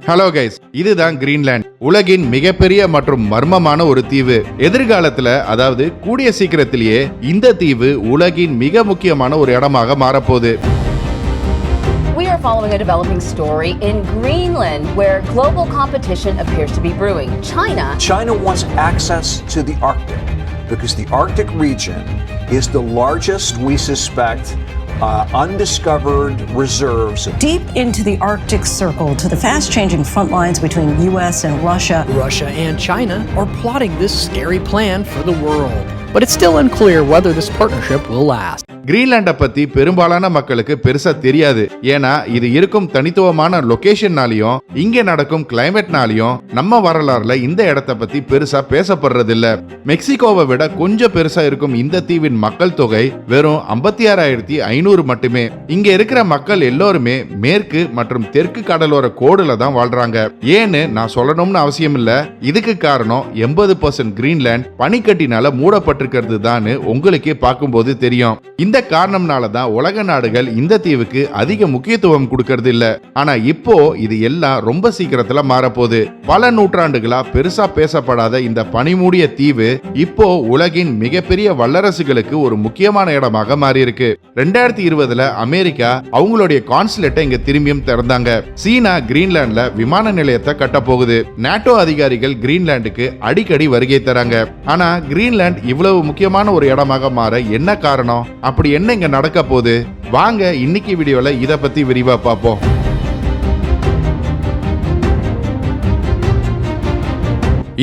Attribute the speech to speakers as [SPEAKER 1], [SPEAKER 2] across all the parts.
[SPEAKER 1] Hello guys, இதுதான் Greenland. உலகின் மிகப்பெரிய மற்றும் மர்மமான ஒரு தீவு. எதிர்காலத்துல, அதாவது கூடிய சீக்கிரத்திலேயே இந்த தீவு உலகின் மிக முக்கியமான ஒரு இடமாக மாறப்போகுது.
[SPEAKER 2] We are following a developing story in Greenland where global competition appears to be brewing.
[SPEAKER 3] China wants access to the Arctic because the Arctic region is the largest, we suspect, undiscovered reserves.
[SPEAKER 4] Deep into the Arctic Circle, to the fast-changing front lines between US and Russia.
[SPEAKER 5] Russia and China are plotting this scary plan for the world. But it's still unclear whether this partnership will last.
[SPEAKER 1] கிரீன்லாண்டை பத்தி பெரும்பாலான மக்களுக்கு பெருசா தெரியாது. ஏன்னா இது இருக்கும் தனித்துவமான லொகேஷன்னாலையும் இங்க நடக்கும் கிளைமேட்னாலையும் நம்ம வரலாறுல இந்த இடத்தை பத்தி பெருசா பேசப்படுறது இல்ல. மெக்சிகோவை விட கொஞ்சம் பெருசா இருக்கும் இந்த தீவின் மக்கள் தொகை வெறும் 56,500 மட்டுமே. இங்க இருக்கிற மக்கள் எல்லோருமே மேற்கு மற்றும் தெற்கு கடலோர கோடுல தான் வாழ்றாங்க. ஏன்னு நான் சொல்லணும்னு அவசியம் இல்ல. இதுக்கு காரணம் 80% கிரீன்லாந்து பனிக்கட்டினால மூடப்பட்டிருக்கிறது தான் உங்களுக்கே பார்க்கும்போது தெரியும். இந்த காரணம்னால தான் உலக நாடுகள் இந்த தீவுக்கு அதிக முக்கியத்துவம் கொடுக்கறது இல்ல. ஆனா இப்போ இது எல்லாம் ரொம்ப சீக்கிரத்துல மாறப்போகுது. பல நூற்றாண்டுகளா பெருசா பேசப்படாத இந்த பனிமூடிய தீவு இப்போ உலகின் மிகப்பெரிய வல்லரசுகளுக்கு ஒரு முக்கியமான இடமாக மாறி இருக்கு. 2020 அமெரிக்கா அவங்களுடைய கான்சுலேட்டை இங்க திரும்பியும் திறந்தாங்க. சீனா கிரீன்லாந்துல விமான நிலையத்தை கட்ட போகுது. நாட்டோ அதிகாரிகள் கிரீன்லாந்துக்கு அடிக்கடி வருகை தராங்க. ஆனா கிரீன்லாந்து இவ்வளவு முக்கியமான ஒரு இடமாக மாற என்ன காரணம்? அப்படி என்ன இங்க நடக்க போகுது? வாங்க இன்னைக்கு வீடியோல இத பத்தி விரிவா பார்ப்போம்.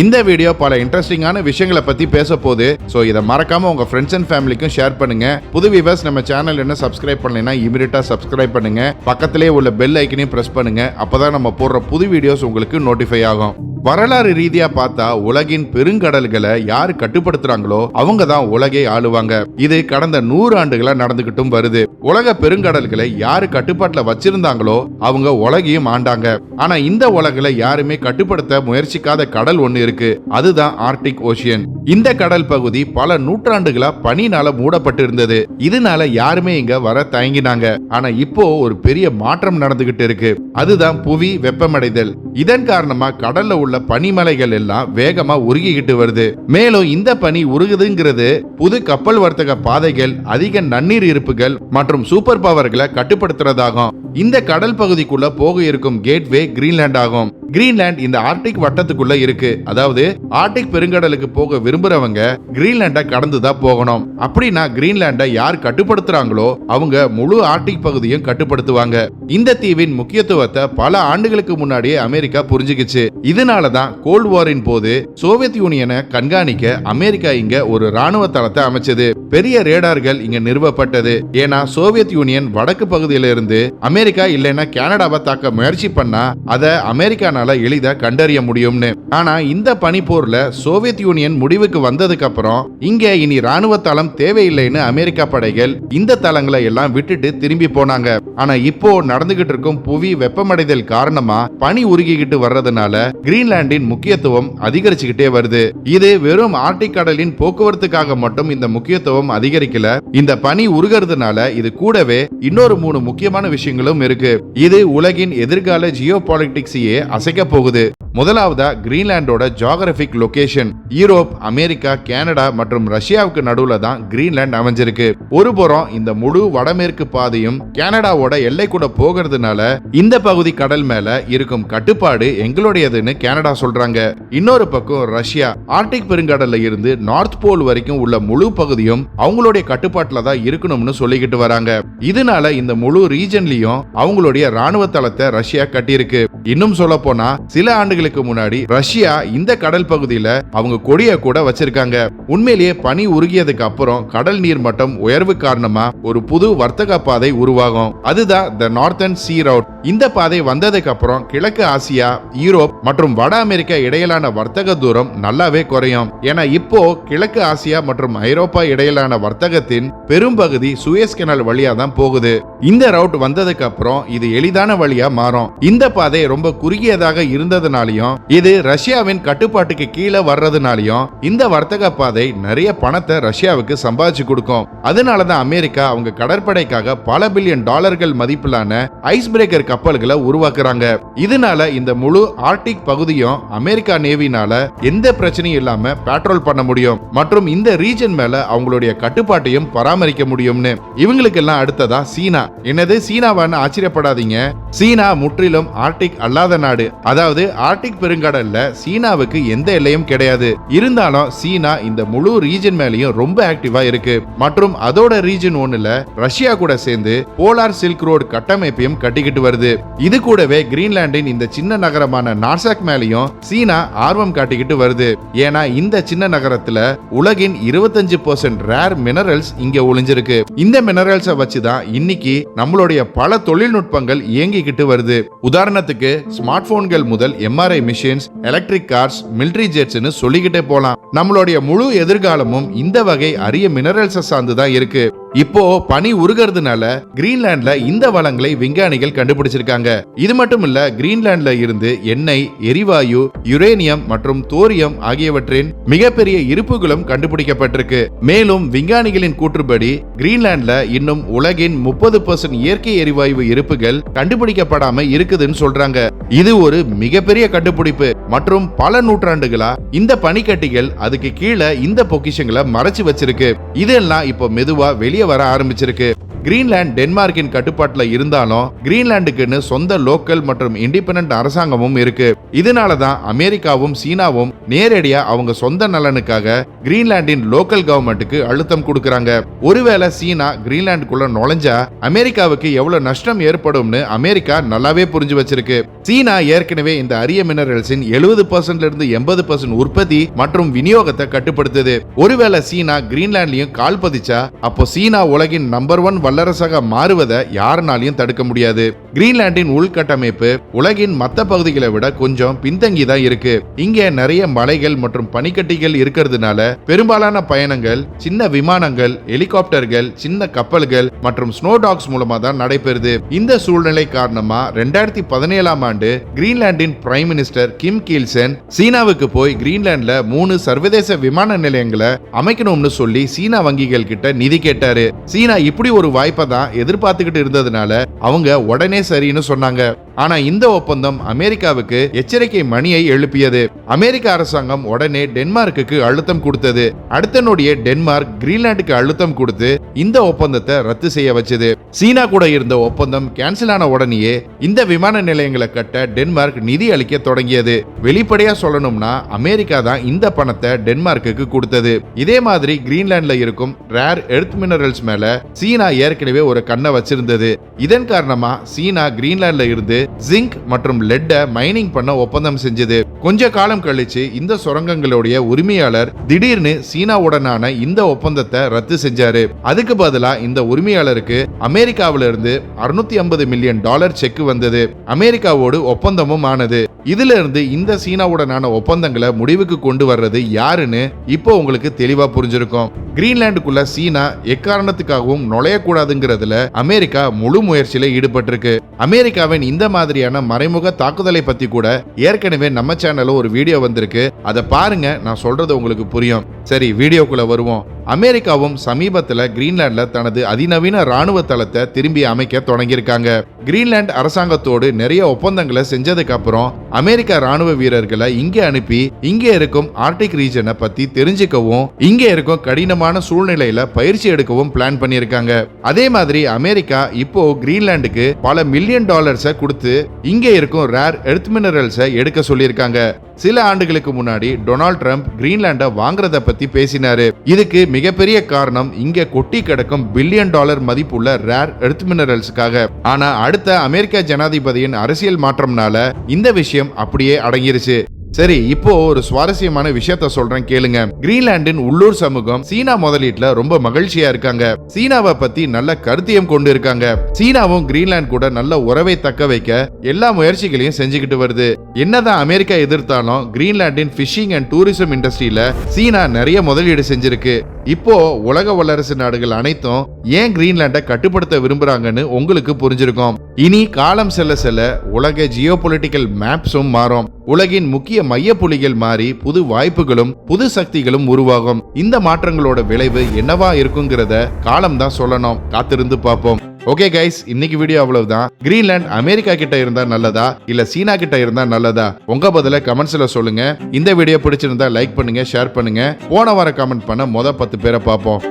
[SPEAKER 1] இந்த வீடியோ பல இன்ட்ரெஸ்டிங்கான விஷயங்களை பத்தி பேச போகுது. சோ இத மறக்காம உங்க ஃப்ரெண்ட்ஸ் அண்ட் ஃபேமிலிக்கும் ஷேர் பண்ணுங்க. புது வியூவர்ஸ் நம்ம சேனல் என்ன சப்ஸ்கிரைப் பண்ணலைன்னா இமிடியேட்டா சப்ஸ்கிரைப் பண்ணுங்க. பக்கத்திலேயே உள்ள பெல் ஐக்கனையும் பிரஸ் பண்ணுங்க. அப்பதான் நம்ம போடுற புது வீடியோஸ் உங்களுக்கு நோட்டிஃபை ஆகும். வரலாறு ரீதியா பார்த்தா உலகின் பெருங்கடல்களை யாரு கட்டுப்படுத்துறாங்களோ அவங்க தான் உலகை ஆளுவாங்க. இது கடந்த 100 ஆண்டுகளா நடந்துகிட்டும் வருது. உலக பெருங்கடல்களை யாரு கட்டுப்பாட்டுல வச்சிருந்தாங்களோ அவங்க உலகையும் ஆண்டாங்க. ஆனா இந்த உலகளை யாருமே கட்டுப்படுத்த முயற்சிக்காத கடல் ஒண்ணு இருக்கு. அதுதான் ஆர்டிக் ஓஷியன். இந்த கடல் பகுதி பல நூற்றாண்டுகளா பனினால மூடப்பட்டு இருந்தது. இதனால யாருமே இங்க வர தயங்கினாங்க. ஆனா இப்போ ஒரு பெரிய மாற்றம் நடந்துகிட்டு இருக்கு. அதுதான் புவி வெப்பமடைதல். இதன் காரணமா கடல்ல உள்ள பனிமலைகள் எல்லாம் வேகமா உருகிக்கிட்டு வருது. மேலும் இந்த பனி உருகுதுங்கிறது புது கப்பல் வர்த்தக பாதைகள், அதிக நன்னீர் இருப்புகள் மற்றும் சூப்பர் பவர்களை கட்டுப்படுத்துறதாகும். இந்த கடல் பகுதிக்குள்ள போக இருக்கும் கேட்வே கிரீன்லாந்து ஆகும். கிரீன்லாந்து இந்த ஆர்டிக் வட்டத்துக்குள்ள இருக்கு. அதாவது ஆர்டிக் பெருங்கடலுக்கு போக விரும்புறவங்க கிரீன்லாண்டை கடந்துதான் போகணும். அப்படின்னா கிரீன்லாண்டை யார் கட்டுப்படுத்துறாங்களோ அவங்க முழு ஆர்டிக் பகுதியும் கட்டுப்படுத்துவாங்க. இந்த தீவின் முக்கியத்துவத்தை பல ஆண்டுகளுக்கு முன்னாடியே அமெரிக்கா புரிஞ்சுக்கிச்சு. இதனாலதான் கோல்ட் வாரின் போது சோவியத் யூனியனை கண்காணிக்க அமெரிக்கா இங்க ஒரு ராணுவ தளத்தை அமைச்சது. பெரிய ரேடார்கள் இங்க நிறுவப்பட்டது. ஏன்னா சோவியத் யூனியன் வடக்கு பகுதியில இருந்து அமெரிக்கா இல்லைன்னா கனடாவை தாக்க முயற்சி பண்ணா அதை அமெரிக்கானால எளிதா கண்டறிய முடியும்னு. ஆனா இந்த பனிப்போர்ல சோவியத் யூனியன் முடிவுக்கு வந்ததுக்கு அப்புறம் இங்க இனி ராணுவ தளம் தேவையில்லைன்னு அமெரிக்கா படைகள் இந்த தளங்களை எல்லாம் விட்டுட்டு திரும்பி போனாங்க. ஆனா இப்போ நடந்துகிட்டு இருக்கும் புவி வெப்பமடைதல் காரணமா பனி உருகிக்கிட்டு வர்றதுனால கிரீன்லாண்டின் முக்கியத்துவம் அதிகரிச்சுக்கிட்டே வருது. இது வெறும் ஆர்டிக் கடலின் போக்குவரத்துக்காக மட்டும் இந்த முக்கியத்துவம் அதிகரிக்கல. இந்த பனி உருகிறதுனால இது கூடவே இன்னொரு 3 முக்கியமான விஷயங்களும் இருக்கு. இது உலகின் எதிர்கால ஜியோ பாலிடிக்ஸையே அசைக்க போகுது. முதலாவதா கிரீன்லாண்டோட geographic location. Europe, America, Canada மற்றும் ரஷ்யாவுக்கு நடுவுல தான் கிரீன்லாந்து அமைஞ்சிருக்கு. ஒருபுறம் இந்த முழு வடமேற்கு பாதையும் கனடாவோட எல்லை கூட போகிறதுனால இந்த பகுதி கடல் மேல இருக்கும் கட்டுப்பாடு எங்களுடையதுன்னு கனடா சொல்றாங்க. இன்னொரு பக்கம் ரஷ்யா ஆர்டிக் பெருங்கடல்ல இருந்து நார்த் போல் வரைக்கும் உள்ள முழு பகுதியும் அவங்களுடைய கட்டுப்பாட்டுல தான் இருக்கணும்னு சொல்லிக்கிட்டு வராங்க. இதனால இந்த முழு ரீஜன்லயும் அவங்களுடைய ராணுவ தளத்தை ரஷ்யா கட்டியிருக்கு. இன்னும் சொல்ல போனா சில ஆண்டுகளுக்கு முன்னாடி ரஷ்யா இந்த கடல் பகுதியில அவங்க கொடிய கூட வச்சிருக்காங்க. உண்மையிலேயே பனி உருகியதுக்கு அப்புறம் கடல் நீர் மட்டம் உயர்வு காரணமா ஒரு புது வர்த்தக பாதை உருவாகும். அதுதான் தி நார்த்தன் சீ ரவுட். இந்த பாதை வந்ததுக்கு அப்புறம் கிழக்கு ஆசியா, யூரோப் மற்றும் வட அமெரிக்கா இடையிலான வர்த்தக தூரம் நல்லாவே குறையும். ஏன்னா இப்போ கிழக்கு ஆசியா மற்றும் ஐரோப்பா இடையிலான வர்த்தகத்தின் பெரும்பகுதி சூயஸ் கெனல் வழியா தான் போகுது. இந்த ரவுட் வந்ததுக்கு அப்புறம் இது எளிதான வழியா மாறும். இந்த பாதை ரொம்ப குறுகியதாக இருந்ததுனாலையும் இது ரஷ்யாவின் கட்டுப்பாட்டுக்கு கீழே வர்றதுனாலையும் இந்த வர்த்தக பாதை நிறைய பணத்தை ரஷ்யாவுக்கு சம்பாதிச்சு கொடுக்கும். அதனாலதான் அமெரிக்கா அவங்க கடற்படைக்காக பல பில்லியன் டாலர்கள் மதிப்பிலான ஐஸ் பிரேக்கர் கப்பல்களை உருவாக்குறாங்க. இதனால இந்த முழு ஆர்டிக் பகுதியும் அமெரிக்கா நேவினால எந்த பிரச்சனையும் இல்லாம பேட்ரோல் பண்ண முடியும் மற்றும் இந்த ரீஜன் மேல அவங்களுடைய கட்டுப்பாட்டையும் பராமரிக்க முடியும்னு. இவங்களுக்கெல்லாம் அடுத்ததா சீனா. என்னது சீனாவான்னு ஆச்சரியப்படாதீங்க. சீனா முற்றிலும் ஆர்டிக் அல்லாத நாடு. அதாவது ஆர்டிக் பெருங்கடல்ல சீனாவுக்கு எந்த எல்லையும் கிடையாது. இருந்தாலும் சீனா இந்த முழு ரீஜன் மேலயும் ரொம்ப ஆக்டிவா இருக்கு மற்றும் அதோட ரீஜன் ஒண்ணுல ரஷ்யா கூட சேர்ந்து போலார் சில்க் ரோடு கட்டமைப்பையும் கட்டிக்கிட்டு வருது. இது கூடவே கிரீன்லாண்டின் இந்த சின்ன நகரமான நார்சாக் மேலயும் சீனா ஆர்வம் காட்டிக்கிட்டு வருது. ஏன்னா இந்த சின்ன நகரத்துல உலகின் 25% ரேர் மினரல்ஸ் இங்க ஒளிஞ்சிருக்கு. இந்த மினரல்ஸை வச்சுதான் இன்னைக்கு நம்மளுடைய பல தொழில்நுட்பங்கள் இயங்கிக்கிட்டு வருது. உதாரணத்துக்கு ஸ்மார்ட் போன்கள் முதல் MRI machines, electric cars, military ஜெட்ஸ்னு சொல்லிக்கிட்டே போலாம். நம்மளுடைய முழு எதிர்காலமும் இந்த வகை அரிய மினரல்ஸை சார்ந்துதான் இருக்கு. இப்போ பனி உருகிறதுனால கிரீன்லாண்ட்ல இந்த வளங்களை விஞ்ஞானிகள் கண்டுபிடிச்சிருக்காங்க. இது மட்டும் இல்ல, கிரீன்லாண்ட்ல இருந்து எண்ணெய், எரிவாயு, யுரேனியம் மற்றும் தோரியம் ஆகியவற்றின் மிகப்பெரிய இருப்புகளும் கண்டுபிடிக்கப்பட்டிருக்கு. மேலும் விஞ்ஞானிகளின் கூற்றுப்படி கிரீன்லாண்ட்ல இன்னும் உலகின் 30% இயற்கை எரிவாயு இருப்புகள் கண்டுபிடிக்கப்படாம இருக்குதுன்னு சொல்றாங்க. இது ஒரு மிகப்பெரிய கண்டுபிடிப்பு மற்றும் பல நூற்றாண்டுகளா இந்த பனிக்கட்டிகள் அதுக்கு கீழே இந்த பொக்கிஷங்களை மறைச்சு வச்சிருக்கு. இதெல்லாம் இப்போ மெதுவா வெளியே வர ஆரம்பிச்சிருக்கு. கிரீன்லாந்து டென்மார்க்கின் கட்டுப்பாட்டுல இருந்தாலும் கிரீன்லாந்துக்குன்னு சொந்த லோக்கல் மற்றும் இண்டிபெண்டன்ட் அரசாங்கமும் இருக்கு. இதனாலதான் அமெரிக்காவும் சீனாவும் நேரடியா அவங்க சொந்த நலனுக்காக கிரீன்லாண்டின் லோக்கல் கவர்மெண்ட்டுக்கு அழுத்தம் கொடுக்கறாங்க. ஒருவேளை சீனா கிரீன்லாந்துக்குள்ள நுழைஞ்சா அமெரிக்காவுக்கு எவ்வளவு நஷ்டம் ஏற்படும்னு அமெரிக்கா நல்லாவே புரிஞ்சு வச்சிருக்கு. சீனா ஏற்கனவே இந்த அரிய மினரல்ஸின் 70% இருந்து 80% உற்பத்தி மற்றும் விநியோகத்தை கட்டுப்படுத்துது. ஒருவேளை சீனா கிரீன்லாண்ட்லயும் கால் பதிச்சா அப்போ சீனா உலகின் நம்பர் 1 வல்லரசாக மாறுவதை யாருனாலையும் தடுக்க முடியாது. கிரீன்லாண்டின் உள்கட்டமைப்பு உலகின் மற்ற பகுதிகளை விட கொஞ்சம் பின்தங்கி தான் இருக்கு. இங்க நிறைய மலைகள் மற்றும் பனிக்கட்டிகள் இருக்கிறதுனால பெரும்பாலான பயணங்கள் சின்ன விமானங்கள், ஹெலிகாப்டர்கள், சின்ன கப்பல்கள் மற்றும் ஸ்னோ டாக்ஸ் மூலமா தான் நடைபெறுது. இந்த சூழ்நிலை காரணமா 2017ஆம் ஆண்டு கிரீன்லாண்டின் பிரைம் மினிஸ்டர் கிம் கீல்சன் சீனாவுக்கு போய் கிரீன்லாண்ட்ல 3 சர்வதேச விமான நிலையங்களை அமைக்கணும்னு சொல்லி சீனா வங்கிகள் கிட்ட நிதி கேட்டாரு. சீனா இப்படி ஒரு வாய்ப்பை தான் எதிர்பார்த்துக்கிட்டு இருந்ததுனால அவங்க உடனே சரின்னு சொன்னாங்க. ஆனா இந்த ஒப்பந்தம் அமெரிக்காவுக்கு எச்சரிக்கை மணியை எழுப்பியது. அமெரிக்க அரசாங்கம் உடனே டென்மார்க்குக்கு அழுத்தம் கொடுத்தது. அடுத்த நொடியே டென்மார்க் கிரீன்லாந்துக்கு அழுத்தம் கொடுத்து இந்த ஒப்பந்தத்தை ரத்து செய்ய வச்சது. சீனா கூட இருந்த ஒப்பந்தம் கேன்சல் ஆன உடனேயே இந்த விமான நிலையங்களை கட்ட டென்மார்க் நிதி அளிக்க தொடங்கியது. வெளிப்படையா சொல்லணும்னா அமெரிக்கா தான் இந்த பணத்தை டென்மார்க்குக்கு கொடுத்தது. இதே மாதிரி கிரீன்லாந்துல இருக்கும் ரேர் எர்த் மினரல்ஸ் மேல சீனா ஏற்கனவே ஒரு கண்ணை வச்சிருந்தது. இதன் காரணமா சீனா கிரீன்லாந்துல இருந்து ஜிங்க் மற்றும் லெட்ட மைனிங் பண்ண ஒப்பந்தம் செஞ்சது. கொஞ்ச காலம் கழிச்சு இந்த சுரங்கங்களுடைய உரிமையாளர் திடீர்னு சீனாவுடனான இந்த ஒப்பந்தத்தை ரத்து செஞ்சாரு. அதுக்கு பதிலா இந்த உரிமையாளருக்கு அமெரிக்காவில இருந்து $650 மில்லியன் செக் வந்தது. அமெரிக்காவோடு ஒப்பந்தமும் ஆனது. இதுல இருந்து இந்த சீனாவுடனான ஒப்பந்தங்களை முடிவுக்கு கொண்டு வர்றது யாருன்னு இப்போ உங்களுக்கு தெளிவா புரிஞ்சிருக்கும். கிரீன்லாந்துக்குள்ள சீனா எக்காரணத்துக்காகவும் நுழையக்கூடாதுங்கிறதுல அமெரிக்கா முழு முயற்சியில ஈடுபட்டிருக்கு. அமெரிக்காவின் இந்த மாதிரியான மறைமுக தாக்குதலை பத்தி கூட ஏற்கனவே நம்ம சேனல்ல ஒரு வீடியோ வந்திருக்கு. அதை பாருங்க, நான் சொல்றது உங்களுக்கு புரியும். சரி, வீடியோக்குள்ள வருவோம். அமெரிக்காவும் சமீபத்துல கிரீன்லாந்துல தனது அதிநவீன ராணுவ தளத்தை திரும்பி அமைக்க தொடங்கியிருக்காங்க. கிரீன்லாந்து அரசாங்கத்தோடு நிறைய ஒப்பந்தங்களை செஞ்சதுக்கு அப்புறம் அமெரிக்க ராணுவ வீரர்களை இங்க அனுப்பி இங்க இருக்கும் ஆர்டிக் ரீஜனை பத்தி தெரிஞ்சுக்கவும் இங்க இருக்கும் கடினமான சூழ்நிலையில பயிற்சி எடுக்கவும் பிளான் பண்ணியிருக்காங்க. அதே மாதிரி அமெரிக்கா இப்போ கிரீன்லாந்துக்கு பல மில்லியன் டாலர்ஸை கொடுத்து இங்க இருக்கும் ரேர் எர்த் மினரல்ஸை எடுக்க சொல்லியிருக்காங்க. சில ஆண்டுகளுக்கு முன்னாடி டொனால்ட் ட்ரம்ப் கிரீன்லாண்டை வாங்குறத பத்தி பேசினாரு. இதுக்கு மிகப்பெரிய காரணம் இங்க கொட்டி கிடக்கும் பில்லியன் டாலர் மதிப்புள்ள ரேர் எர்த் மினரல்ஸ்க்காக. ஆனா அடுத்த அமெரிக்க ஜனாதிபதியின் அரசியல் மாற்றம்னால இந்த விஷயம் அப்படியே அடங்கிருச்சு. சரி, இப்போ ஒரு சுவாரஸ்யமான விஷயத்த சொல்றேன் கேளுங்க. கிரீன்லாண்டின் உள்ளூர் சமூகம் சீனா முதலீட்டுல ரொம்ப மகிழ்ச்சியா இருக்காங்க. சீனாவை பத்தி நல்ல கருத்தியம் கொண்டு இருக்காங்க. சீனாவும் கிரீன்லாந்து கூட நல்ல உறவை தக்க வைக்க எல்லா முயற்சிகளையும் செஞ்சுக்கிட்டு வருது. என்னதான் அமெரிக்கா எதிர்த்தாலும் கிரீன்லாண்டின் பிஷிங் அண்ட் டூரிசம் இண்டஸ்ட்ரியில சீனா நிறைய முதலீடு செஞ்சிருக்கு. இப்போ உலக வல்லரசு நாடுகள் அனைத்தும் ஏன் கிரீன்லாண்டை கட்டுப்படுத்த விரும்புறாங்கன்னு உங்களுக்கு புரிஞ்சிருக்கும். இனி காலம் செல்ல செல்ல உலக ஜியோபொலிட்டிக்கல் மேப்ஸும் மாறும். உலகின் முக்கிய மைய புள்ளிகள் மாறி புது வாய்ப்புகளும் புது சக்திகளும் உருவாகும். இந்த மாற்றங்களோட விளைவு என்னவா இருக்குங்கிறத காலம் தான் சொல்லணும். காத்திருந்து பார்ப்போம். ஓகே கைஸ், இன்னைக்கு வீடியோ அவ்வளவுதான். கிரீன்லாந்து அமெரிக்கா கிட்ட இருந்தா நல்லதா இல்ல சீனா கிட்ட இருந்தா நல்லதா? உங்க பதில கமெண்ட்ஸ்ல சொல்லுங்க. இந்த வீடியோ பிடிச்சிருந்தா லைக் பண்ணுங்க, ஷேர் பண்ணுங்க. போன வாரம் கமெண்ட் பண்ண மொத 10 பேரை பார்ப்போம்.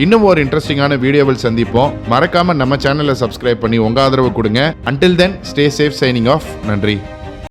[SPEAKER 1] இன்னும் ஒரு இன்ட்ரெஸ்டிங்கான வீடியோவில் சந்திப்போம். மறக்காம நம்ம சேனலை சப்ஸ்கிரைப் பண்ணி உங்க ஆதரவு கொடுங்க. Until then, stay safe, signing off. நன்றி.